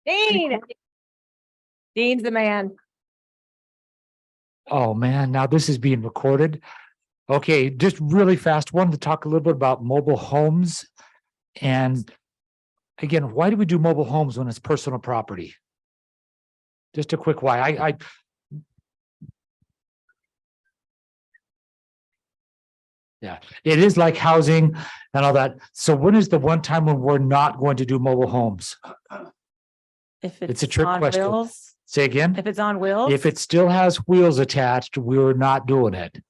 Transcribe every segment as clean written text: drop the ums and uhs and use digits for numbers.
Dean. Dean's the man. Oh, man, now this is being recorded. Okay, just really fast, wanted to talk a little bit about mobile homes. And again, why do we do mobile homes when it's personal property? Just a quick why. Yeah, it is like housing and all that. So when is the one time when we're not going to do mobile homes? If It's a trick on question. wheels, Say again? if it's on wheels. If it still has wheels attached, we're not doing it.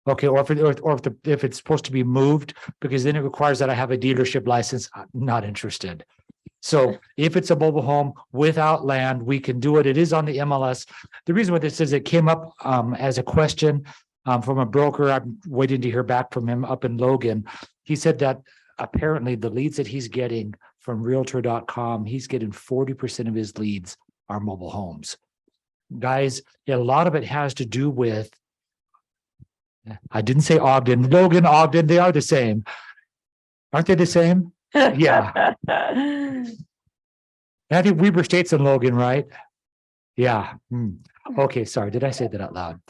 Okay, or if it's supposed to be moved, because then it requires that I have a dealership license, I'm not interested. So if it's a mobile home without land, we can do it. It is on the MLS. The reason why this is, it came up as a question from a broker. I'm waiting to hear back from him up in Logan. He said that apparently the leads that he's getting from realtor.com, he's getting 40% of his leads are mobile homes. Guys, a lot of it has to do with, I didn't say Ogden, Logan, Ogden, they are the same. Aren't they the same? Yeah. I think Weber State's in Logan, right? Yeah. Okay, sorry. Did I say that out loud?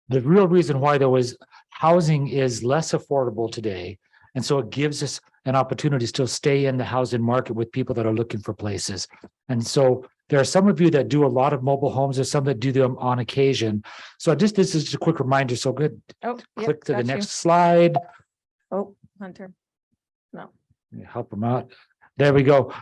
The real reason why there was housing is less affordable today. And so it gives us an opportunity to still stay in the housing market with people that are looking for places. And so there are some of you that do a lot of mobile homes. There's some that do them on occasion. So this is just a quick reminder. So good. Oh, Click to the next slide. Oh, Hunter. Help them out. There we go.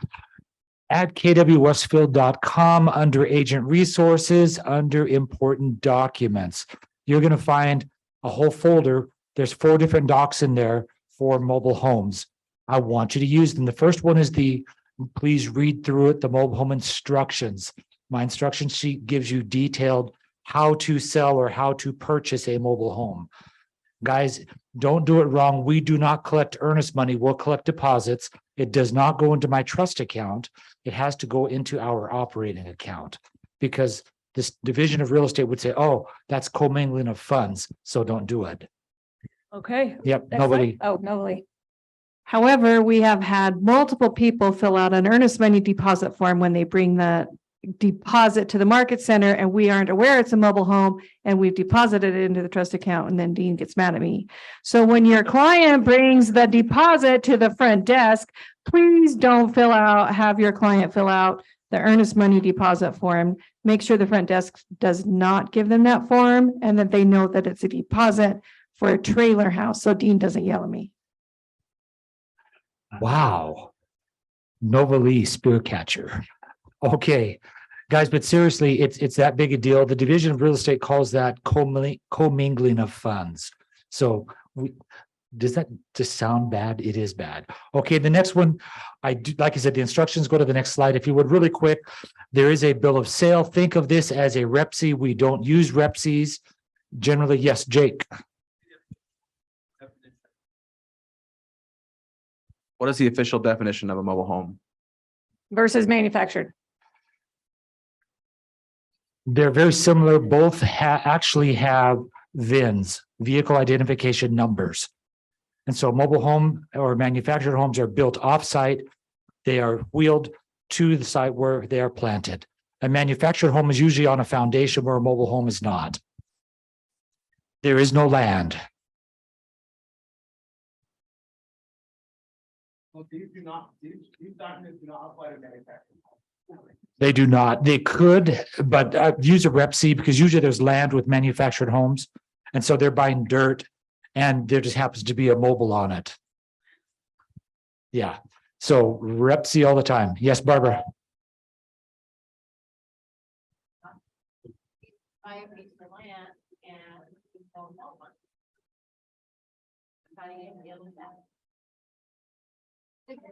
At kwwestfield.com under agent resources, under important documents, you're going to find a whole folder. There's 4 different docs in there for mobile homes. I want you to use them. The first one is please read through it, the mobile home instructions. My instruction sheet gives you detailed how to sell or how to purchase a mobile home. Guys, don't do it wrong. We do not collect earnest money. We'll collect deposits. It does not go into my trust account. It has to go into our operating account, because this division of real estate would say, oh, that's commingling of funds. So don't do it. Okay. Yep, Next nobody. slide. Oh, nobody. However, we have had multiple people fill out an earnest money deposit form when they bring the deposit to the market center and we aren't aware it's a mobile home and we've deposited it into the trust account, and then Dean gets mad at me. So when your client brings the deposit to the front desk, please don't have your client fill out the earnest money deposit form. Make sure the front desk does not give them that form and that they know that it's a deposit for a trailer house, so Dean doesn't yell at me. Wow. Novalee spear catcher. Okay, guys, but seriously, it's that big a deal. The division of real estate calls that commingling of funds. So does that just sound bad? It is bad. Okay, the next one, like I said, the instructions go to the next slide. If you would, really quick, there is a bill of sale. Think of this as a REPSI. We don't use REPSIs generally. Yes, Jake. What is the official definition of a mobile home? Versus manufactured. They're very similar. Both actually have VINs, vehicle identification numbers. And so mobile home or manufactured homes are built off-site. They are wheeled to the site where they are planted. A manufactured home is usually on a foundation where a mobile home is not. There is no land. Well, these documents do not apply to manufacturing. They do not. They could, but use a REPSI because usually there's land with manufactured homes. And so they're buying dirt and there just happens to be a mobile on it. Yeah. So REPSI all the time. Yes, Barbara. I have piece of land and don't know one. How do you deal with that?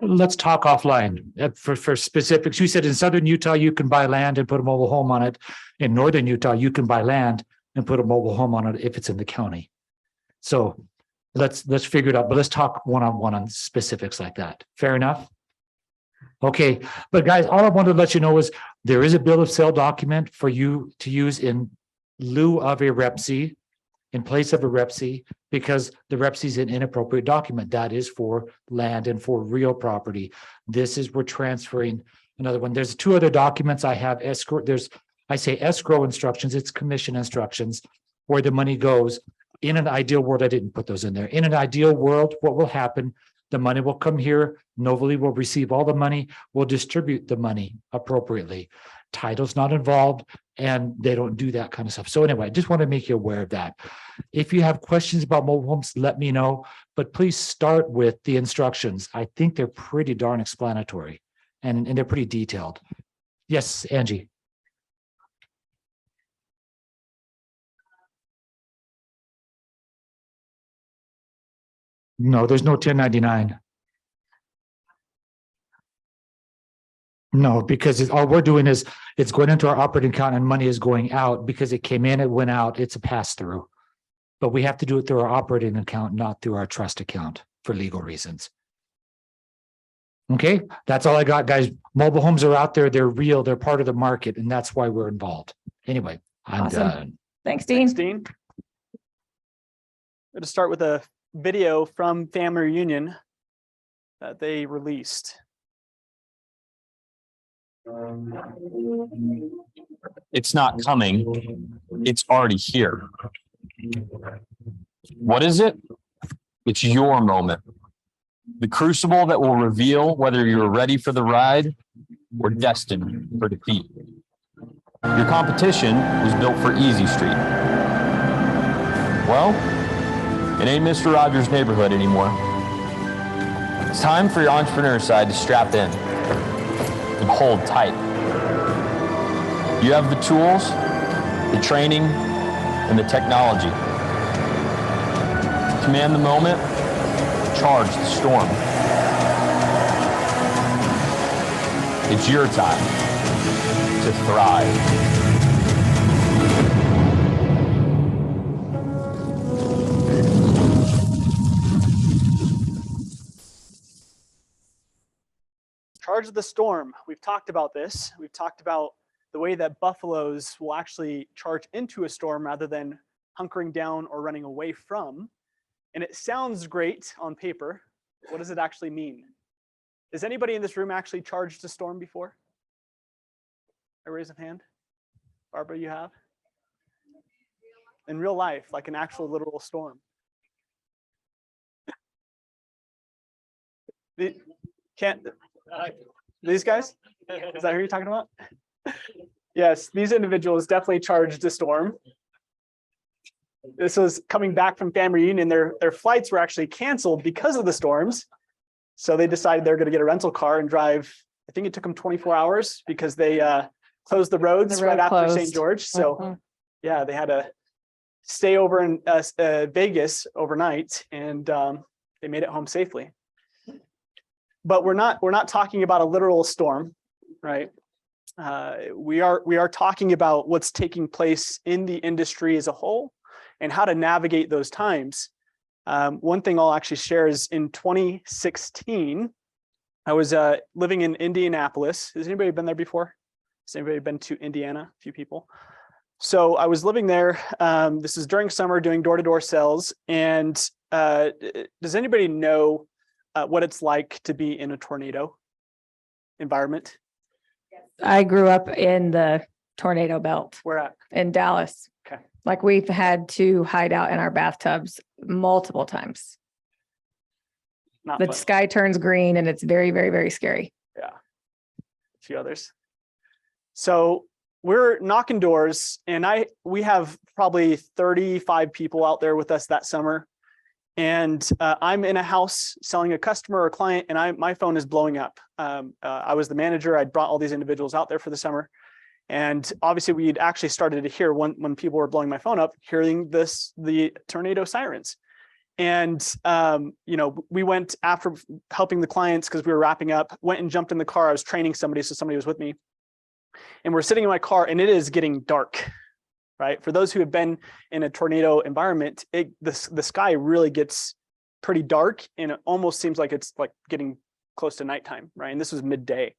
Let's talk offline for specifics. You said in southern Utah, you can buy land and put a mobile home on it. In northern Utah, you can buy land and put a mobile home on it if it's in the county. So let's figure it out, but let's talk one-on-one on specifics like that. Fair enough? Okay, but guys, all I wanted to let you know is there is a bill of sale document for you to use in lieu of a REPSI. in place of a REPC because the REPC is an inappropriate document. That is for land and for real property. This is we're transferring another one. There's two other documents I have escrow. I say escrow instructions, it's commission instructions where the money goes. In an ideal world, I didn't put those in there. In an ideal world, what will happen? The money will come here. Novely will receive all the money. We'll distribute the money appropriately. Title's not involved and they don't do that kind of stuff. So anyway, I just want to make you aware of that. If you have questions about mobile homes, let me know, but please start with the instructions. I think they're pretty darn explanatory and they're pretty detailed. Yes, Angie. No, there's no 1099. No, because all we're doing is it's going into our operating account and money is going out because it came in, it went out, it's a pass through. But we have to do it through our operating account, not through our trust account for legal reasons. Okay, that's all I got, guys. Mobile homes are out there, they're real, they're part of the market, and that's why we're involved. Anyway, I'm Awesome. done. Thanks, Dean. Thanks, Dean. I'm going to start with a video from Family Reunion that they released. It's not coming. It's already here. What is it? It's your moment. The crucible that will reveal whether you're ready for the ride or destined for defeat. Your competition was built for Easy Street. Well, it ain't Mr. Rogers' neighborhood anymore. It's time for your entrepreneur side to strap in and hold tight. You have the tools, the training, and the technology. Command the moment, charge the storm. It's your time to thrive. Charge the storm. We've talked about this. We've talked about the way that buffaloes will actually charge into a storm rather than hunkering down or running away from. And it sounds great on paper. What does it actually mean? Has anybody in this room actually charged a storm before? I raise a hand. Barbara, you have? In real life, like an actual literal storm. These guys? Is that who you're talking about? Yes, these individuals definitely charged a storm. This was coming back from family reunion. Their flights were actually canceled because of the storms. So they decided they're going to get a rental car and drive. I think it took them 24 hours because they closed the roads The road right after closed. St. George. So Mhm. yeah, they had to stay over in Vegas overnight, and they made it home safely. But we're not talking about a literal storm, right? We are talking about what's taking place in the industry as a whole and how to navigate those times. One thing I'll actually share is in 2016, I was living in Indianapolis. Has anybody been there before? Has anybody been to Indiana? A few people. So I was living there. This is during summer doing door-to-door sales. And does anybody know what it's like to be in a tornado environment? I grew up in the tornado belt Where at? in Dallas. Okay. Like we've had to hide out in our bathtubs multiple times. Not The much. sky turns green and it's very, very, very scary. Yeah. A few others. So we're knocking doors, and we have probably 35 people out there with us that summer. And I'm in a house selling a customer or a client, and my phone is blowing up. I was the manager. I'd brought all these individuals out there for the summer. And obviously we'd actually started to hear when people were blowing my phone up, hearing the tornado sirens. And, we went after helping the clients because we were wrapping up, went and jumped in the car. I was training somebody, so somebody was with me. And we're sitting in my car, and it is getting dark, right? For those who have been in a tornado environment, the sky really gets pretty dark, and it almost seems like it's like getting close to nighttime, right? And this was midday.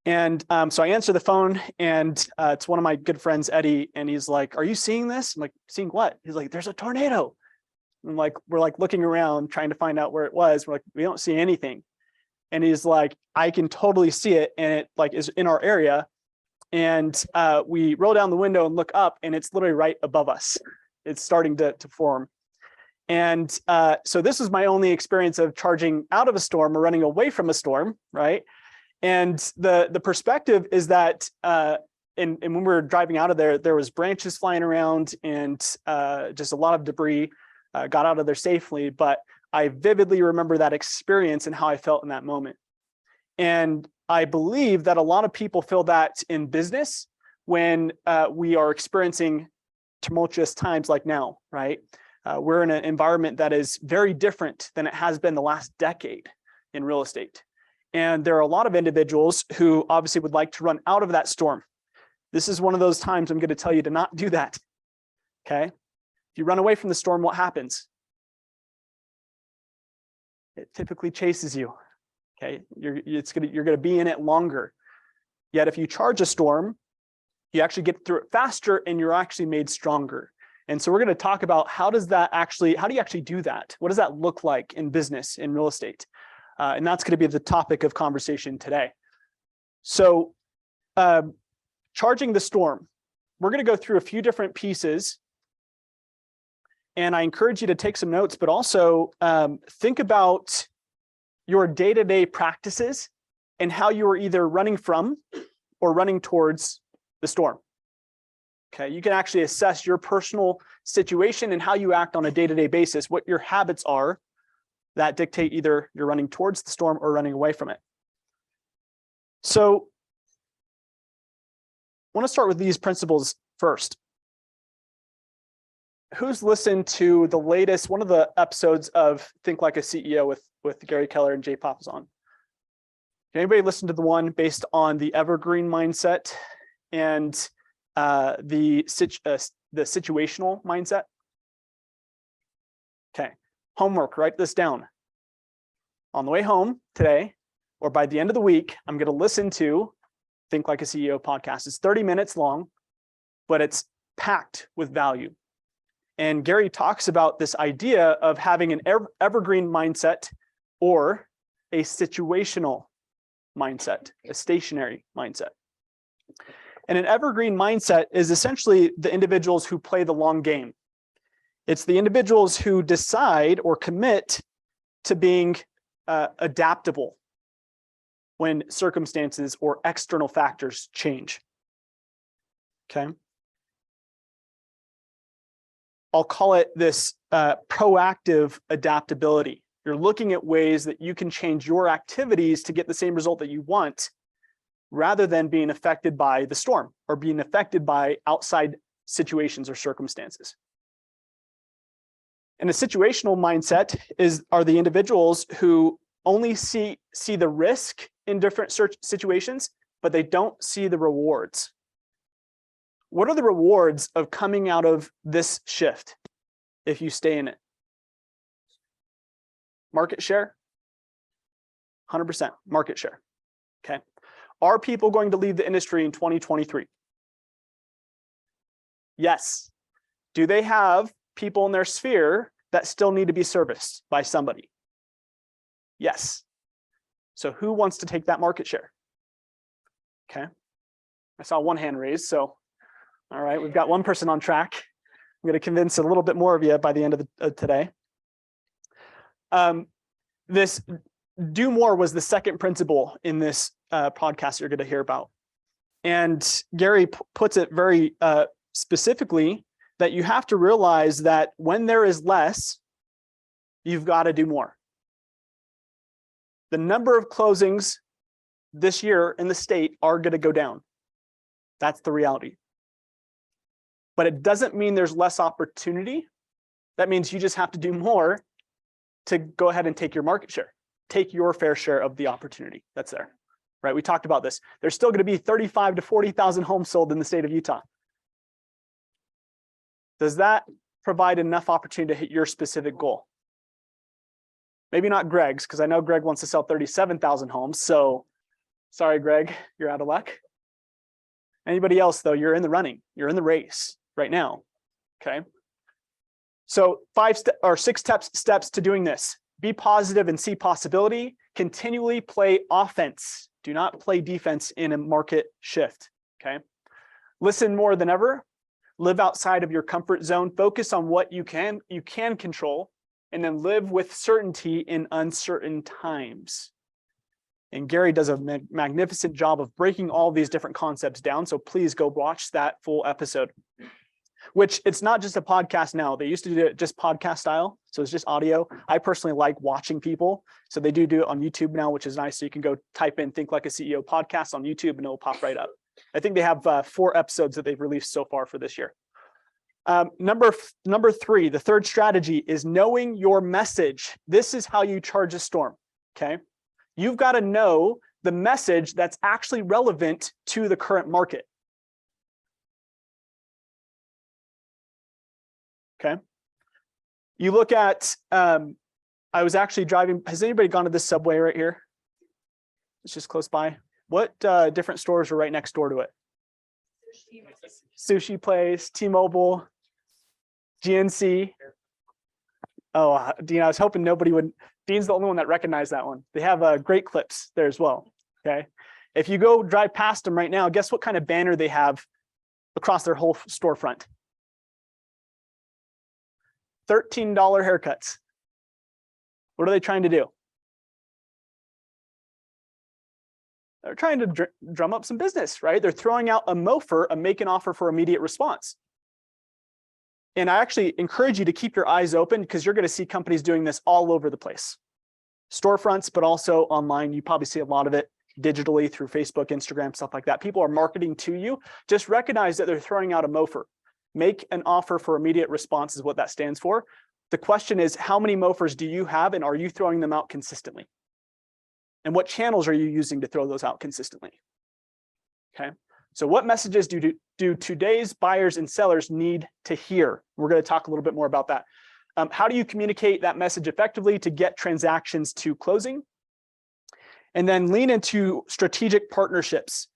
And so I answer the phone, and it's one of my good friends, Eddie, and he's like, "Are you seeing this?" I'm like, "Seeing what?" He's like, "There's a tornado." I'm like, we're like looking around trying to find out where it was. We're like, "We don't see anything." And he's like, "I can totally see it, and it like is in our area." And we roll down the window and look up, and it's literally right above us. It's starting to form. And so this is my only experience of charging out of a storm or running away from a storm, right? And the perspective is that, and when we were driving out of there, there was branches flying around and just a lot of debris. Got out of there safely, but I vividly remember that experience and how I felt in that moment. And I believe that a lot of people feel that in business when we are experiencing tumultuous times like now, right? We're in an environment that is very different than it has been the last decade in real estate. And there are a lot of individuals who obviously would like to run out of that storm. This is one of those times I'm going to tell you to not do that. Okay. If you run away from the storm, what happens? It typically chases you. Okay. You're going to be in it longer. Yet if you charge a storm, you actually get through it faster and you're actually made stronger. And so we're going to talk about how do you actually do that? What does that look like in business, in real estate? And that's going to be the topic of conversation today. So charging the storm, we're going to go through a few different pieces. And I encourage you to take some notes, but also think about your day-to-day practices and how you are either running from or running towards the storm. Okay, you can actually assess your personal situation and how you act on a day-to-day basis, what your habits are that dictate either you're running towards the storm or running away from it. So I want to start with these principles first. Who's listened to the latest, one of the episodes of Think Like a CEO with Gary Keller and Jay Papasan? Anybody listen to the one based on the evergreen mindset and the situational mindset? Okay, homework, write this down. On the way home today, or by the end of the week, I'm going to listen to Think Like a CEO podcast. It's 30 minutes long, but it's packed with value. And Gary talks about this idea of having an evergreen mindset or a situational mindset, a stationary mindset. And an evergreen mindset is essentially the individuals who play the long game. It's the individuals who decide or commit to being adaptable when circumstances or external factors change. Okay. I'll call it this proactive adaptability. You're looking at ways that you can change your activities to get the same result that you want, rather than being affected by the storm or being affected by outside situations or circumstances. And a situational mindset are the individuals who only see the risk in different situations, but they don't see the rewards. What are the rewards of coming out of this shift if you stay in it? Market share? 100% market share. Okay. Are people going to leave the industry in 2023? Yes. Do they have people in their sphere that still need to be serviced by somebody? Yes. So who wants to take that market share? Okay. I saw one hand raised, so all right, we've got one person on track. I'm going to convince a little bit more of you by the end of today. This do more was the second principle in this podcast you're going to hear about. And Gary puts it very specifically that you have to realize that when there is less, you've got to do more. The number of closings this year in the state are going to go down. That's the reality. But it doesn't mean there's less opportunity. That means you just have to do more to go ahead and take your market share. Take your fair share of the opportunity that's there, right? We talked about this. There's still going to be 35 to 40,000 homes sold in the state of Utah. Does that provide enough opportunity to hit your specific goal? Maybe not Greg's, because I know Greg wants to sell 37,000 homes. So Sorry, Greg, you're out of luck. Anybody else though, you're in the running, you're in the race right now, okay? So 6 steps to doing this. Be positive and see possibility. Continually play offense. Do not play defense in a market shift, okay? Listen more than ever. Live outside of your comfort zone. Focus on what you can control, and then live with certainty in uncertain times. And Gary does a magnificent job of breaking all these different concepts down. So please go watch that full episode, which it's not just a podcast now. They used to do it just podcast style. So it's just audio. I personally like watching people. So they do it on YouTube now, which is nice. So you can go type in Think Like a CEO podcast on YouTube and it'll pop right up. I think they have 4 episodes that they've released so far for this year. Number 3, the third strategy is knowing your message. This is how you charge a storm, okay? You've got to know the message that's actually relevant to the current market. Okay. You look at, I was actually driving, has anybody gone to this Subway right here? It's just close by. What different stores are right next door to it? Sushi place, T-Mobile, GNC. Oh, Dean, I was hoping nobody would. Dean's the only one that recognized that one. They have great clips there as well, okay? If you go drive past them right now, guess what kind of banner they have across their whole storefront? $13 haircuts. What are they trying to do? They're trying to drum up some business, right? They're throwing out a MOFR, a make an offer for immediate response. And I actually encourage you to keep your eyes open because you're going to see companies doing this all over the place. Storefronts, but also online. You probably see a lot of it digitally through Facebook, Instagram, stuff like that. People are marketing to you. Just recognize that they're throwing out a MOFR. Make an offer for immediate response is what that stands for. The question is, how many MOFRs do you have and are you throwing them out consistently? And what channels are you using to throw those out consistently? Okay. So what messages do today's buyers and sellers need to hear? We're going to talk a little bit more about that. How do you communicate that message effectively to get transactions to closing? And then lean into strategic partnerships.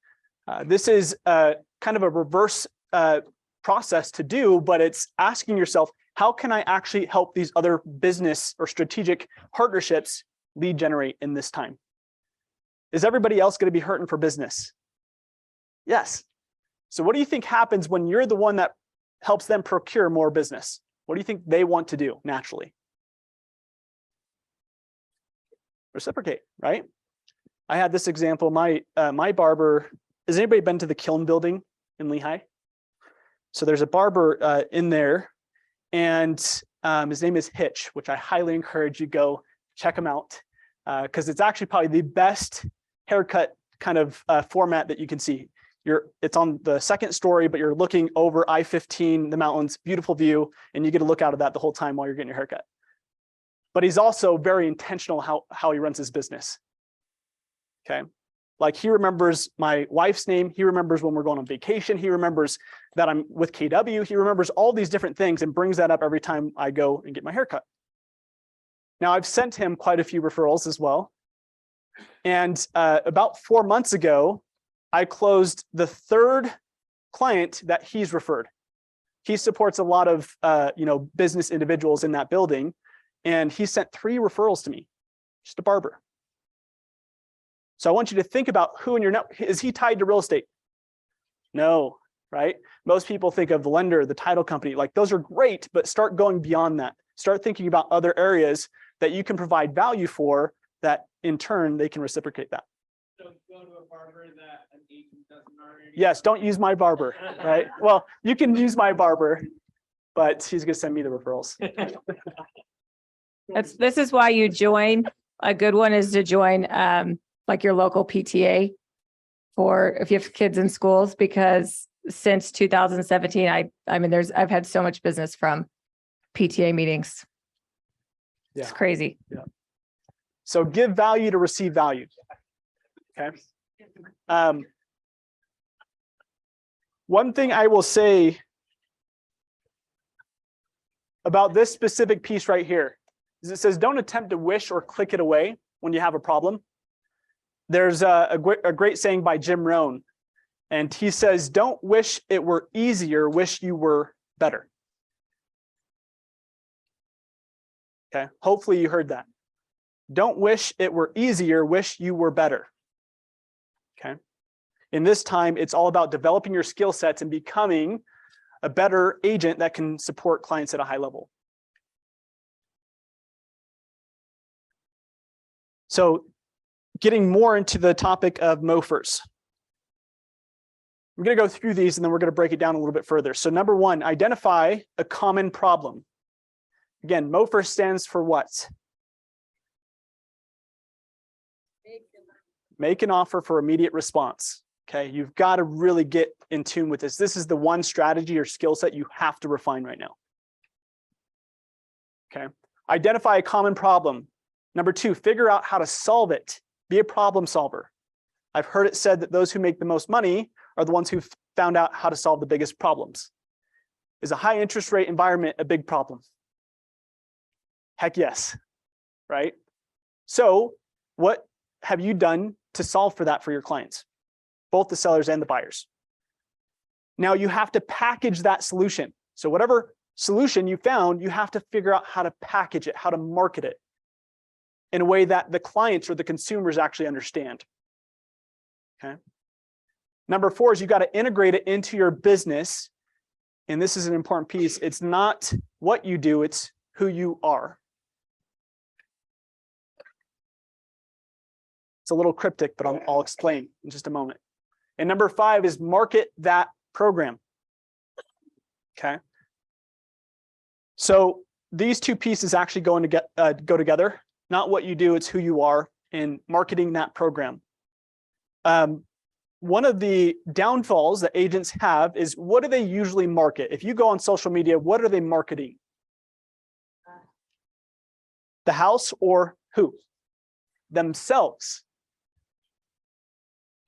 This is kind of a reverse process to do, but it's asking yourself, how can I actually help these other business or strategic partnerships lead generate in this time? Is everybody else going to be hurting for business? Yes. So what do you think happens when you're the one that helps them procure more business? What do you think they want to do naturally? Reciprocate, right? I had this example. My barber, has anybody been to the Kiln building in Lehigh? So there's a barber in there, and his name is Hitch, which I highly encourage you go check him out because it's actually probably the best haircut kind of format that you can see. It's on the second story, but you're looking over I-15, the mountains, beautiful view, and you get to look out of that the whole time while you're getting your haircut. But he's also very intentional how he runs his business. Okay. Like he remembers my wife's name. He remembers when we're going on vacation. He remembers that I'm with KW. He remembers all these different things and brings that up every time I go and get my haircut. Now I've sent him quite a few referrals as well. And about 4 months ago, I closed the 3rd client that he's referred. He supports a lot of business individuals in that building, and he sent 3 referrals to me, just a barber. So I want you to think about who in your network, is he tied to real estate? No, right? Most people think of the lender, the title company, like those are great, but start going beyond that. Start thinking about other areas that you can provide value for that in turn, they can reciprocate that. So go to a barber that an agent doesn't already. Yes, don't use my barber, right? Well, you can use my barber, but he's going to send me the referrals. This is why you join. A good one is to join like your local PTA for if you have kids in schools, because since 2017, I've had so much business from PTA meetings. Yeah. It's crazy. Yeah. So give value to receive value. Okay. One thing I will say about this specific piece right here is it says, don't attempt to wish or click it away when you have a problem. There's a great saying by Jim Rohn, and he says, "Don't wish it were easier, wish you were better." Okay, hopefully you heard that. Don't wish it were easier, wish you were better. Okay. In this time, it's all about developing your skill sets and becoming a better agent that can support clients at a high level. So getting more into the topic of MOFers. We're going to go through these and then we're going to break it down a little bit further. So number one, identify a common problem. Again, MOFer stands for what? Make an offer for immediate response. Okay, you've got to really get in tune with this. This is the one strategy or skill set you have to refine right now. Okay, identify a common problem. Number two, figure out how to solve it. Be a problem solver. I've heard it said that those who make the most money are the ones who've found out how to solve the biggest problems. Is a high interest rate environment a big problem? Heck yes, right? So what have you done to solve for that for your clients, both the sellers and the buyers? Now you have to package that solution. So whatever solution you found, you have to figure out how to package it, how to market it in a way that the clients or the consumers actually understand. Okay. Number four is you got to integrate it into your business. And this is an important piece. It's not what you do, it's who you are. It's a little cryptic, but I'll explain in just a moment. And number five is market that program. Okay. So these two pieces actually go together. Not what you do, it's who you are in marketing that program. One of the downfalls that agents have is, what do they usually market? If you go on social media, what are they marketing? The house or who? Themselves.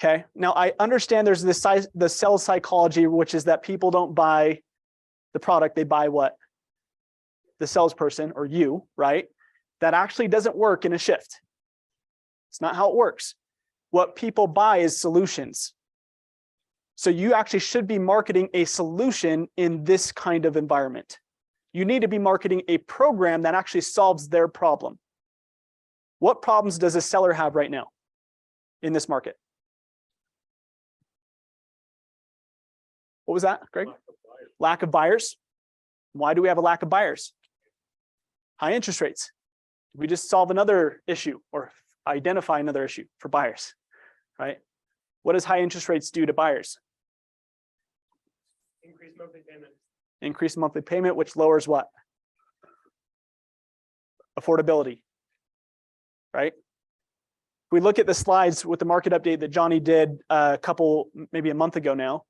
Okay, now I understand there's the sales psychology, which is that people don't buy the product, they buy what? The salesperson or you, right? That actually doesn't work in a shift. It's not how it works. What people buy is solutions. So you actually should be marketing a solution in this kind of environment. You need to be marketing a program that actually solves their problem. What problems does a seller have right now in this market? What was that, Greg? Lack of buyers. Why do we have a lack of buyers? High interest rates. We just solve another issue or identify another issue for buyers, right? What does high interest rates do to buyers? Increase monthly payment. Increase monthly payment, which lowers what? Affordability, right? If we look at the slides with the market update that Johnny did maybe a month ago now,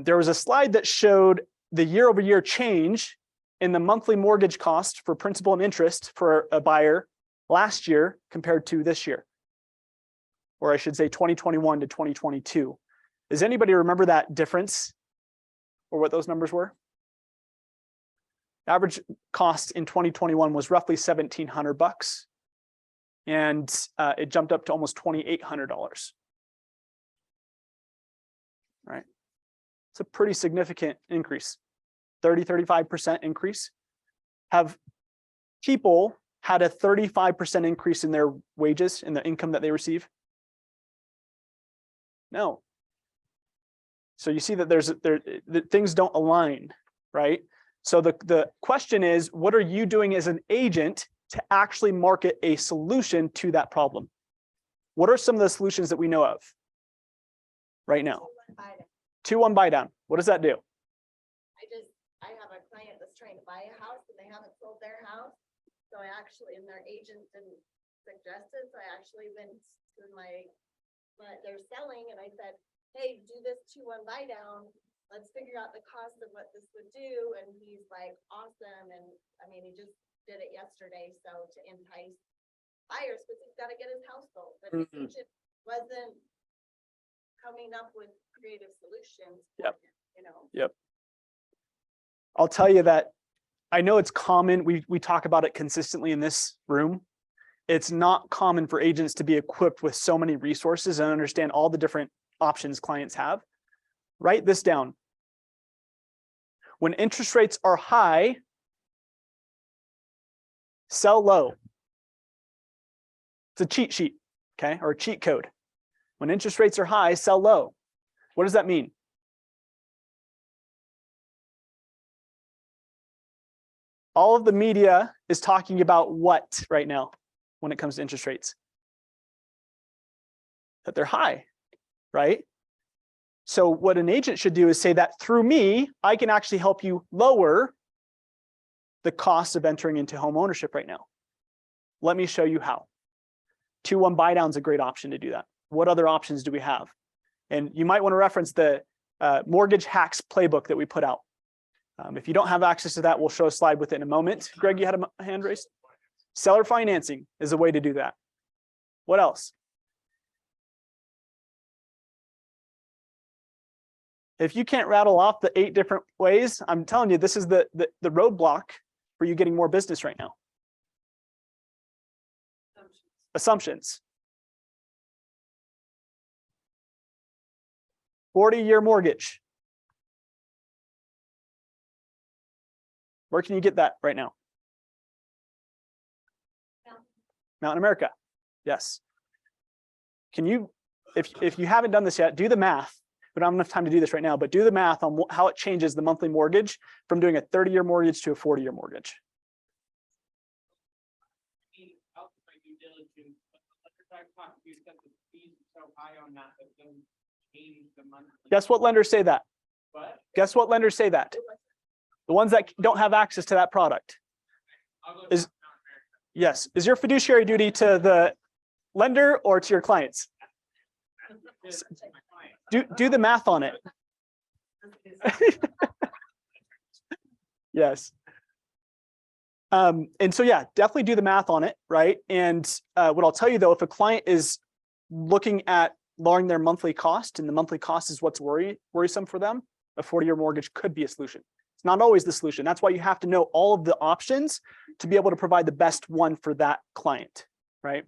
there was a slide that showed the year-over-year change in the monthly mortgage cost for principal and interest for a buyer last year compared to this year. Or I should say 2021 to 2022. Does anybody remember that difference or what those numbers were? Average cost in 2021 was roughly $1,700 and it jumped up to almost $2,800. Right? It's a pretty significant increase, 35% increase. Have people had a 35% increase in their wages, in the income that they receive? No. So you see that that things don't align, right? So the question is, what are you doing as an agent to actually market a solution to that problem? What are some of the solutions that we know of right now? 2-1 buy down. What does that do? I have a client that's trying to buy a house and they haven't sold their house. So I actually, and their agent didn't suggest it, so I actually went to what they're selling and I said, hey, do this 2-1 buy down. Let's figure out the cost of what this would do. And he's like, awesome. And I mean, he just did it yesterday. So to entice buyers, because he's got to get his house sold. But his agent wasn't coming up with creative solutions. Yep. You know. Yep. I'll tell you that I know it's common. We talk about it consistently in this room. It's not common for agents to be equipped with so many resources and understand all the different options clients have. Write this down. When interest rates are high, sell low. It's a cheat sheet, okay, or a cheat code. When interest rates are high, sell low. What does that mean? All of the media is talking about what right now when it comes to interest rates? That they're high, right? So what an agent should do is say that through me, I can actually help you lower the cost of entering into home ownership right now. Let me show you how. 2-1 buy down is a great option to do that. What other options do we have? And you might want to reference the mortgage hacks playbook that we put out. If you don't have access to that, we'll show a slide with it in a moment. Greg, you had a hand raised? Seller financing is a way to do that. What else? If you can't rattle off the 8 different ways, I'm telling you, this is the roadblock for you getting more business right now. Assumptions. 40-year mortgage. Where can you get that right now? Mountain America. Yes. Can you, if you haven't done this yet, do the math. We don't have enough time to do this right now, but do the math on how it changes the monthly mortgage from doing a 30-year mortgage to a 40-year mortgage. I'll do my due diligence, but the lender I talked to said the fees are so high on that that doesn't change the monthly. Guess what lenders say that? What? Guess what lenders say that? The ones that don't have access to that product. I'll go Is- down Yes. Is your fiduciary duty to the lender or to your clients? America. My client. Do the math on it. Yes. And so, yeah, definitely do the math on it, right? And what I'll tell you though, if a client is looking at lowering their monthly cost and the monthly cost is what's worrisome for them, a 40-year mortgage could be a solution. It's not always the solution. That's why you have to know all of the options to be able to provide the best one for that client, right?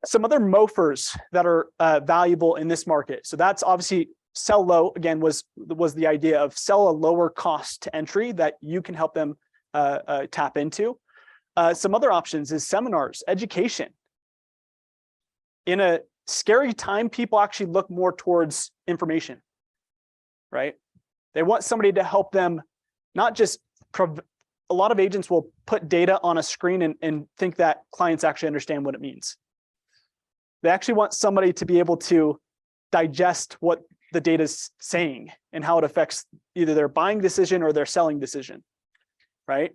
Some other MOFRs that are valuable in this market. So that's obviously sell low, again, was the idea of sell a lower cost to entry that you can help them tap into. Some other options is seminars, education. In a scary time, people actually look more towards information, right? They want somebody to help them, not just, a lot of agents will put data on a screen and think that clients actually understand what it means. They actually want somebody to be able to digest what the data is saying and how it affects either their buying decision or their selling decision, right?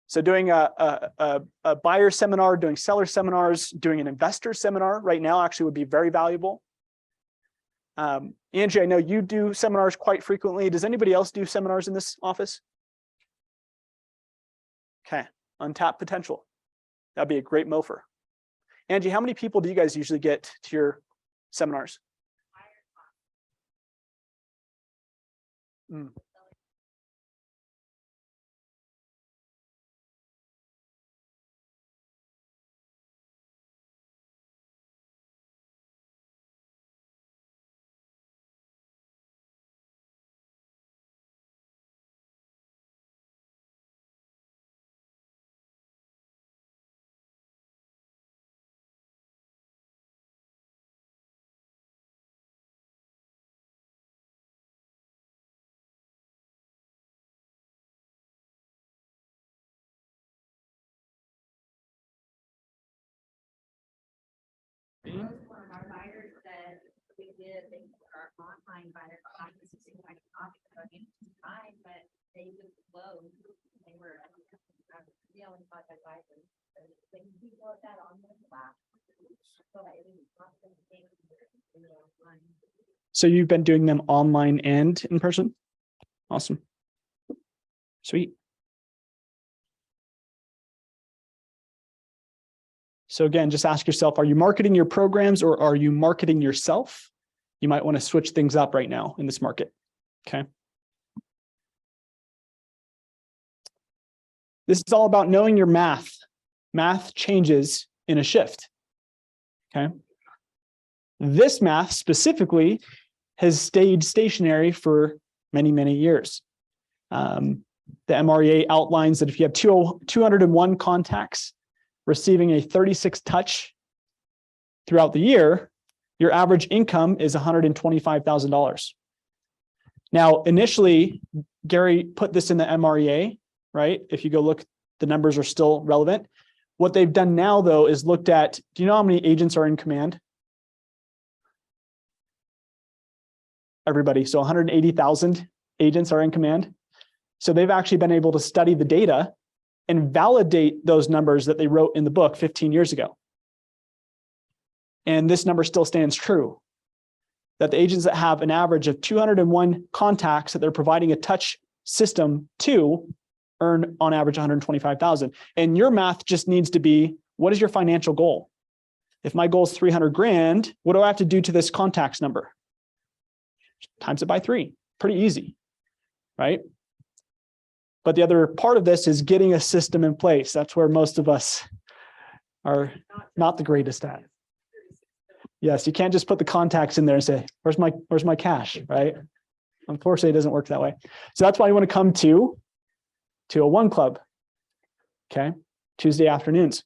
So doing a buyer seminar, doing seller seminars, doing an investor seminar right now actually would be very valuable. Angie, I know you do seminars quite frequently. Does anybody else do seminars in this office? Okay, untapped potential. That'd be a great MOFR. Angie, how many people do you guys usually get to your seminars? Our buyers that we did, they were our online buyer classes, like time, but they just closed. They were dealing with advisors. When we wrote that on the class, so that it was not going to take online. So you've been doing them online and in person? Awesome. Sweet. So again, just ask yourself, are you marketing your programs or are you marketing yourself? You might want to switch things up right now in this market. Okay. This is all about knowing your math. Math changes in a shift. Okay. This math specifically has stayed stationary for many, many years. The MREA outlines that if you have 201 contacts receiving a 36 touch throughout the year, your average income is $125,000. Now, initially, Gary put this in the MREA, right? If you go look, the numbers are still relevant. What they've done now, though, is looked at, do you know how many agents are in command? Everybody. So 180,000 agents are in command. So they've actually been able to study the data and validate those numbers that they wrote in the book 15 years ago. And this number still stands true, that the agents that have an average of 201 contacts that they're providing a touch system to earn on average 125,000. And your math just needs to be, what is your financial goal? If my goal is 300 grand, what do I have to do to this contacts number? Times it by 3, pretty easy, right? But the other part of this is getting a system in place. That's where most of us are not the greatest at. Yes, you can't just put the contacts in there and say, where's my cash, right? Unfortunately, it doesn't work that way. So that's why you want to come to a one club, okay? Tuesday afternoons.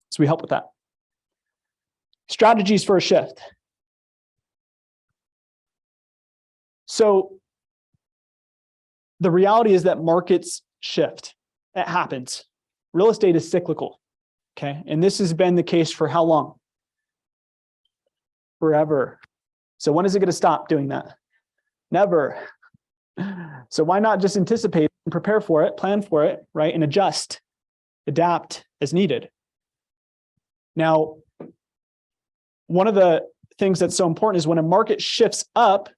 So we help with that. Strategies for a shift. So the reality is that markets shift. It happens. Real estate is cyclical, okay? And this has been the case for how long? Forever. So when is it going to stop doing that? Never. So why not just anticipate and prepare for it, plan for it, right? And adjust, adapt as needed. Now, one of the things that's so important is when a market shifts up,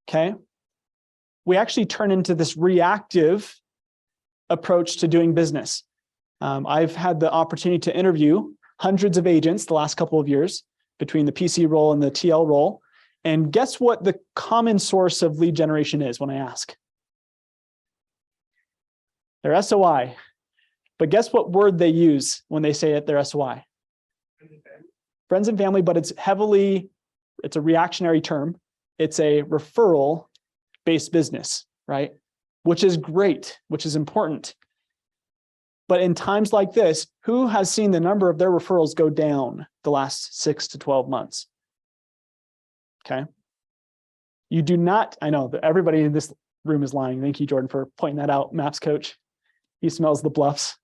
okay, we actually turn into this reactive approach to doing business. I've had the opportunity to interview hundreds of agents the last couple of years between the PC role and the TL role. And guess what the common source of lead generation is when I ask? They're SOI. But guess what word they use when they say it, they're SOI? Friends and family, but it's a reactionary term. It's a referral-based business, right? Which is great, which is important. But in times like this, who has seen the number of their referrals go down the last 6 to 12 months? Okay. You do not, I know that everybody in this room is lying. Thank you, Jordan, for pointing that out. Maps coach. He smells the bluffs.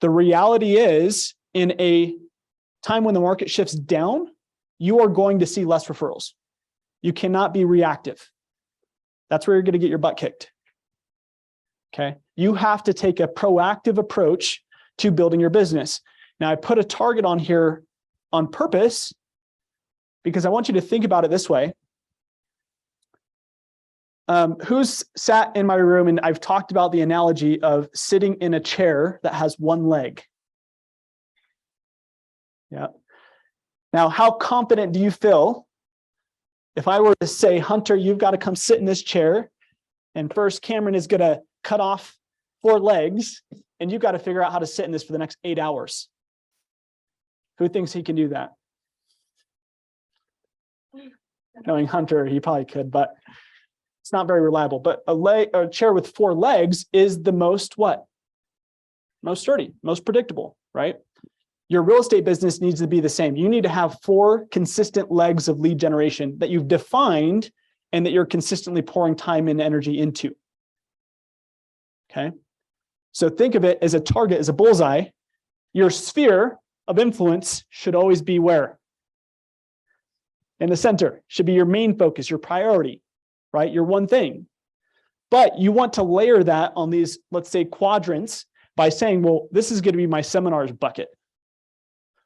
The reality is, in a time when the market shifts down, you are going to see less referrals. You cannot be reactive. That's where you're going to get your butt kicked. Okay. You have to take a proactive approach to building your business. Now, I put a target on here on purpose because I want you to think about it this way. Who's sat in my room and I've talked about the analogy of sitting in a chair that has one leg? Yeah. Now, how confident do you feel if I were to say, Hunter, you've got to come sit in this chair, and first Cameron is going to cut off 4 legs, and you've got to figure out how to sit in this for the next 8 hours? Who thinks he can do that? Knowing Hunter, he probably could, but it's not very reliable. But a chair with 4 legs is the most what? Most sturdy, most predictable, right? Your real estate business needs to be the same. You need to have 4 consistent legs of lead generation that you've defined and that you're consistently pouring time and energy into. Okay. So think of it as a target, as a bullseye. Your sphere of influence should always be where? In the center. Should be your main focus, your priority, right? Your one thing. But you want to layer that on these, let's say, quadrants by saying, well, this is going to be my seminars bucket.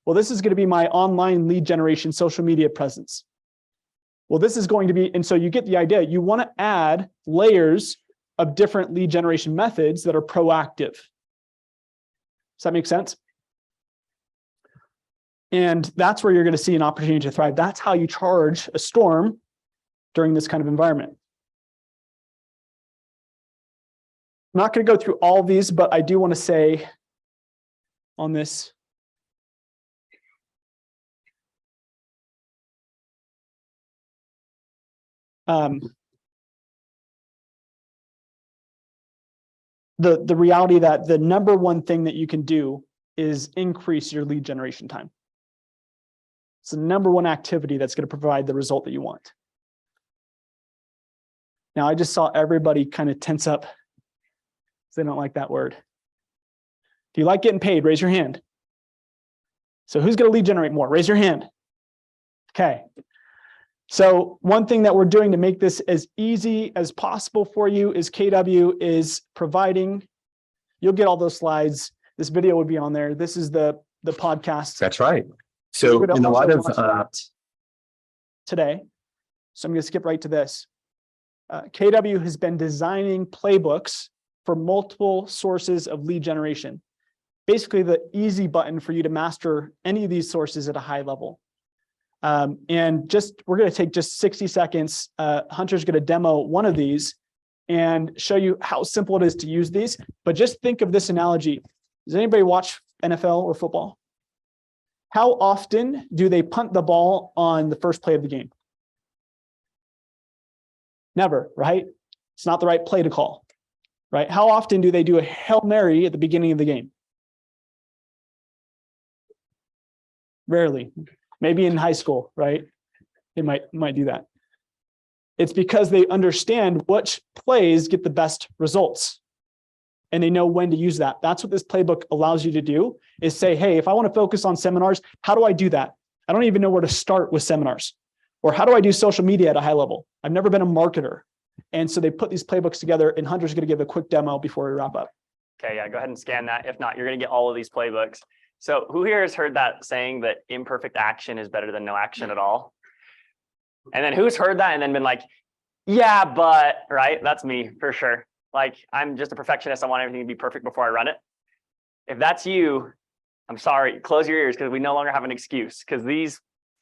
Well, this is going to be my online lead generation, social media presence. Well, this is going to be, and so you get the idea. You want to add layers of different lead generation methods that are proactive. Does that make sense? And that's where you're going to see an opportunity to thrive. That's how you charge a storm during this kind of environment. I'm not going to go through all of these, but I do want to say on this. The reality that the number one thing that you can do is increase your lead generation time. It's the number one activity that's going to provide the result that you want. Now, I just saw everybody kind of tense up because they don't like that word. If you like getting paid, raise your hand. So who's going to lead generate more? Raise your hand. Okay. So one thing that we're doing to make this as easy as possible for you is KW is providing, you'll get all those slides. This video would be on there. This is the podcast. That's right. So in a lot of today. So I'm going to skip right to this. KW has been designing playbooks for multiple sources of lead generation. Basically the easy button for you to master any of these sources at a high level. And we're going to take just 60 seconds. Hunter's going to demo one of these and show you how simple it is to use these. But just think of this analogy. Does anybody watch NFL or football? How often do they punt the ball on the first play of the game? Never, right? It's not the right play to call, right? How often do they do a Hail Mary at the beginning of the game? Rarely. Maybe in high school, right? They might do that. It's because they understand which plays get the best results. And they know when to use that. That's what this playbook allows you to do, is say, hey, if I want to focus on seminars, how do I do that? I don't even know where to start with seminars. Or how do I do social media at a high level? I've never been a marketer. And so they put these playbooks together, and Hunter's going to give a quick demo before we wrap up. Okay, yeah, go ahead and scan that. If not, you're going to get all of these playbooks. So who here has heard that saying that imperfect action is better than no action at all? And then who's heard that and then been like, yeah, but, right? That's me for sure. Like, I'm just a perfectionist. I want everything to be perfect before I run it. If that's you, I'm sorry, close your ears, because we no longer have an excuse, because these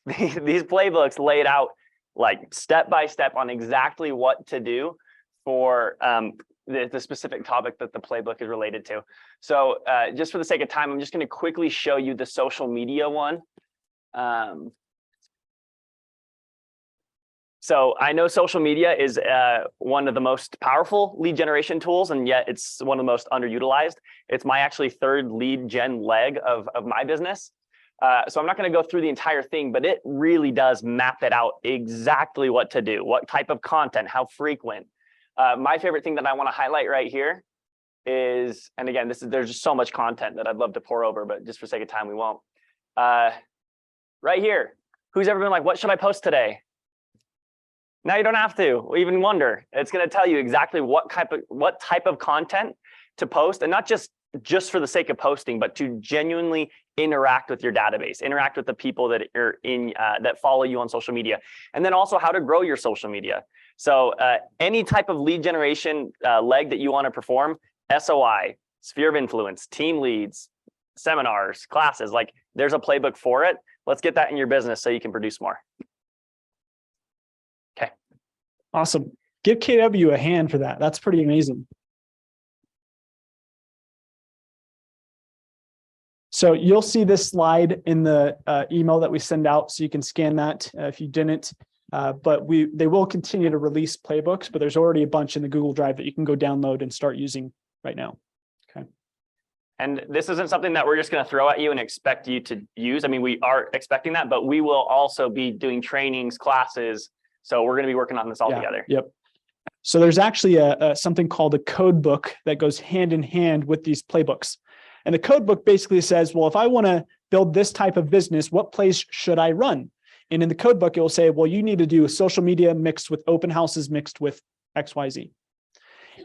playbooks lay it out like step by step on exactly what to do for the specific topic that the playbook is related to. So just for the sake of time, I'm just going to quickly show you the social media one. So I know social media is one of the most powerful lead generation tools, and yet it's one of the most underutilized. It's my actually third lead gen leg of my business. So I'm not going to go through the entire thing, but it really does map it out exactly what to do, what type of content, how frequent. My favorite thing that I want to highlight right here is, and again, there's just so much content that I'd love to pour over, but just for sake of time, we won't. Right here, who's ever been like, what should I post today? Now you don't have to even wonder. It's going to tell you exactly what type of content to post, and not just for the sake of posting, but to genuinely interact with your database, interact with the people that are in that follow you on social media, and then also how to grow your social media. So any type of lead generation leg that you want to perform, SOI, sphere of influence, team leads, seminars, classes, like there's a playbook for it. Let's get that in your business so you can produce more. Okay. Awesome. Give KW a hand for that. That's pretty amazing. So you'll see this slide in the email that we send out, so you can scan that if you didn't. But they will continue to release playbooks, but there's already a bunch in the Google Drive that you can go download and start using right now. Okay. And this isn't something that we're just going to throw at you and expect you to use. I mean, we are expecting that, but we will also be doing trainings, classes. So we're going to be working on this all together. Yep. So there's actually something called a code book that goes hand in hand with these playbooks. And the code book basically says, well, if I want to build this type of business, what place should I run? And in the code book, it will say, well, you need to do social media mixed with open houses mixed with XYZ.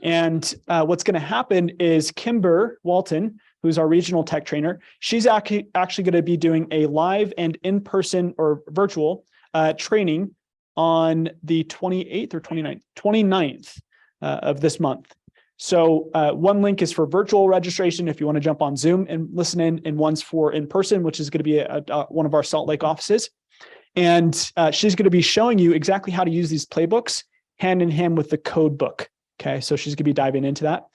And what's going to happen is Kimber Walton, who's our regional tech trainer, she's actually going to be doing a live and in-person or virtual training on the 28th or 29th of this month. So one link is for virtual registration if you want to jump on Zoom and listen in, and one's for in-person, which is going to be one of our Salt Lake offices. And she's going to be showing you exactly how to use these playbooks hand in hand with the code book. Okay, so she's going to be diving into that.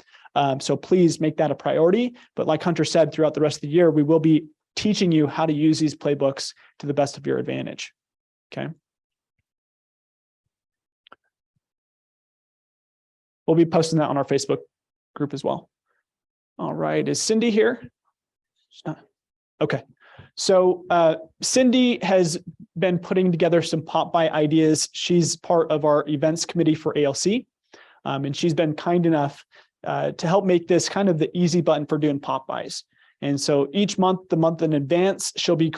So please make that a priority. But like Hunter said, throughout the rest of the year, we will be teaching you how to use these playbooks to the best of your advantage. Okay. We'll be posting that on our Facebook group as well. All right. Is Cindy here? She's not. Okay. So Cindy has been putting together some pop-by ideas. She's part of our events committee for ALC. And she's been kind enough to help make this kind of the easy button for doing pop-bys. And so each month, the month in advance, she'll be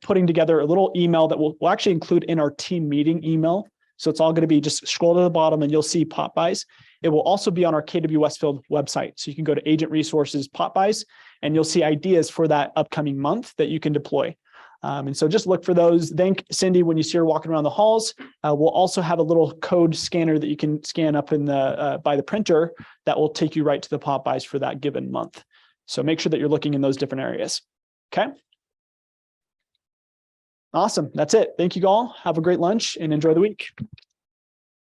putting together a little email that we'll actually include in our team meeting email. So it's all going to be just scroll to the bottom and you'll see pop-bys. It will also be on our KW Westfield website. So you can go to Agent Resources pop-bys and you'll see ideas for that upcoming month that you can deploy. And so just look for those. Thank Cindy when you see her walking around the halls. We'll also have a little code scanner that you can scan up in the by the printer that will take you right to the pop-bys for that given month. So make sure that you're looking in those different areas. Okay. Awesome. That's it. Thank you all. Have a great lunch and enjoy the week.